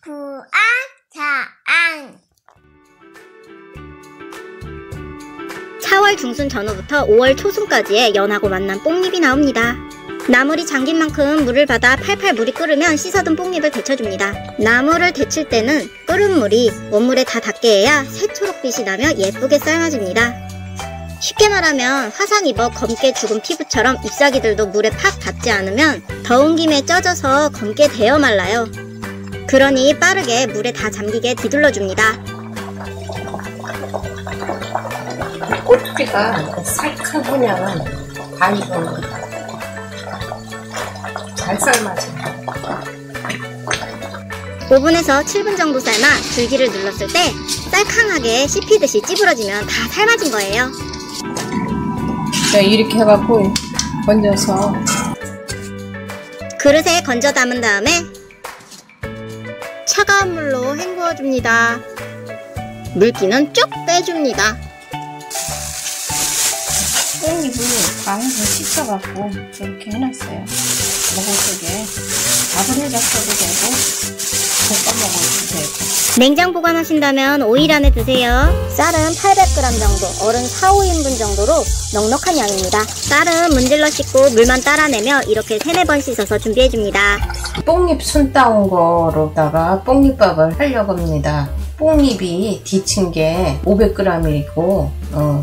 부아자안 4월 중순 전후부터 5월 초순까지의 연하고 만난 뽕잎이 나옵니다. 나물이 잠긴 만큼 물을 받아 팔팔 물이 끓으면 씻어둔 뽕잎을 데쳐줍니다. 나물을 데칠 때는 끓은 물이 원물에 다 닿게 해야 새초록빛이 나며 예쁘게 삶아집니다. 쉽게 말하면 화상 입어 검게 죽은 피부처럼 잎사귀들도 물에 팍 닿지 않으면 더운 김에 쪄져서 검게 데어 말라요. 그러니 빠르게 물에 다 잠기게 뒤둘러줍니다. 꼬투리가 살짝하면 다 익어요. 잘 삶아져. 5분에서 7분 정도 삶아 줄기를 눌렀을 때 쌀캉하게 씹히듯이 찌부러지면 다 삶아진 거예요. 이렇게 해갖고 건져서 그릇에 건져 담은 다음에 차가운 물로 헹구어줍니다. 물기는 쭉 빼줍니다. 깻잎을 강에서 씻어갖고 이렇게 해놨어요. 먹을 적에 밥을 해서 써도 되고 볶아 먹어도 되고. 냉장 보관하신다면 5일 안에 드세요. 쌀은 800g 정도, 어른 4, 5인분 정도로 넉넉한 양입니다. 쌀은 문질러 씻고 물만 따라내며 이렇게 3, 4번 씻어서 준비해줍니다. 뽕잎 순 따온 거로다가 뽕잎밥을 하려고 합니다. 뽕잎이 데친 게 500g이고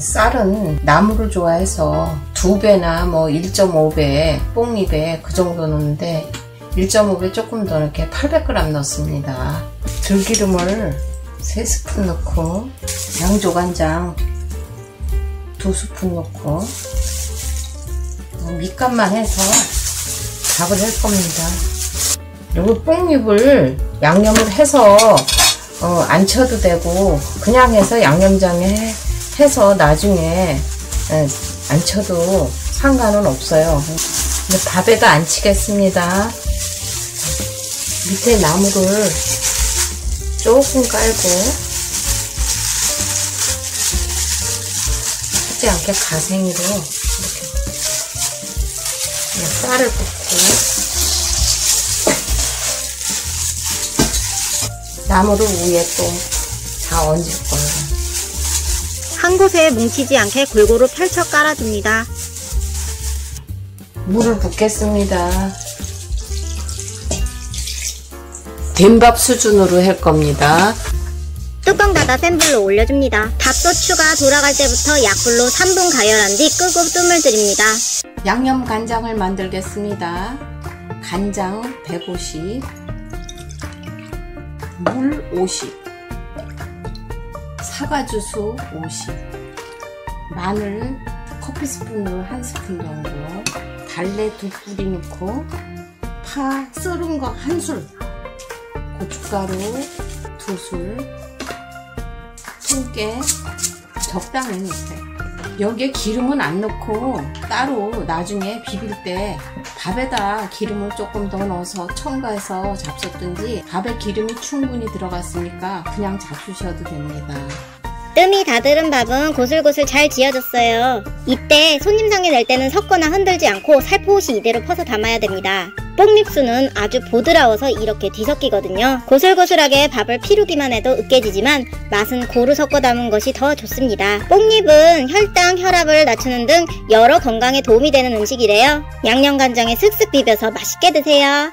쌀은 나물을 좋아해서 2배나 뭐 1.5배 뽕잎에 그 정도 넣는데 1.5배 조금 더 이렇게 800g 넣습니다. 들기름을 3스푼 넣고 양조간장 2스푼 넣고 밑간만 해서 밥을 할 겁니다. 그리고 뽕잎을 양념을 해서 안 쳐도 되고 그냥 해서 양념장에 해서 나중에 안 쳐도 상관은 없어요. 근데 밥에다 안 치겠습니다. 밑에 나물을 조금 깔고 하지 않게 가생이로 이렇게 쌀을 붓고 나물을 위에 또 다 얹을 거예요. 한 곳에 뭉치지 않게 골고루 펼쳐 깔아줍니다. 물을 붓겠습니다. 된밥 수준으로 할 겁니다. 뚜껑 닫아 센 불로 올려줍니다. 밥도추가 돌아갈 때부터 약불로 3분 가열한 뒤 끄고 뜸을 들입니다. 양념 간장을 만들겠습니다. 간장 150, 물 50, 사과주스 50, 마늘 커피 스푼으로 1스푼 정도, 달래 2뿌리 넣고 파 썰은 거 1술, 고춧가루 2술, 통깨 적당히 넣으세요. 여기에 기름은 안 넣고 따로 나중에 비빌 때 밥에다 기름을 조금 더 넣어서 첨가해서 잡수든지 밥에 기름이 충분히 들어갔으니까 그냥 잡수셔도 됩니다. 뜸이 다 들은 밥은 고슬고슬 잘 지어졌어요. 이때 손님상에 낼 때는 섞거나 흔들지 않고 살포시 이대로 퍼서 담아야 됩니다. 뽕잎수는 아주 보드라워서 이렇게 뒤섞이거든요. 고슬고슬하게 밥을 피루기만 해도 으깨지지만 맛은 고루 섞어 담은 것이 더 좋습니다. 뽕잎은 혈당, 혈압을 낮추는 등 여러 건강에 도움이 되는 음식이래요. 양념간장에 슥슥 비벼서 맛있게 드세요.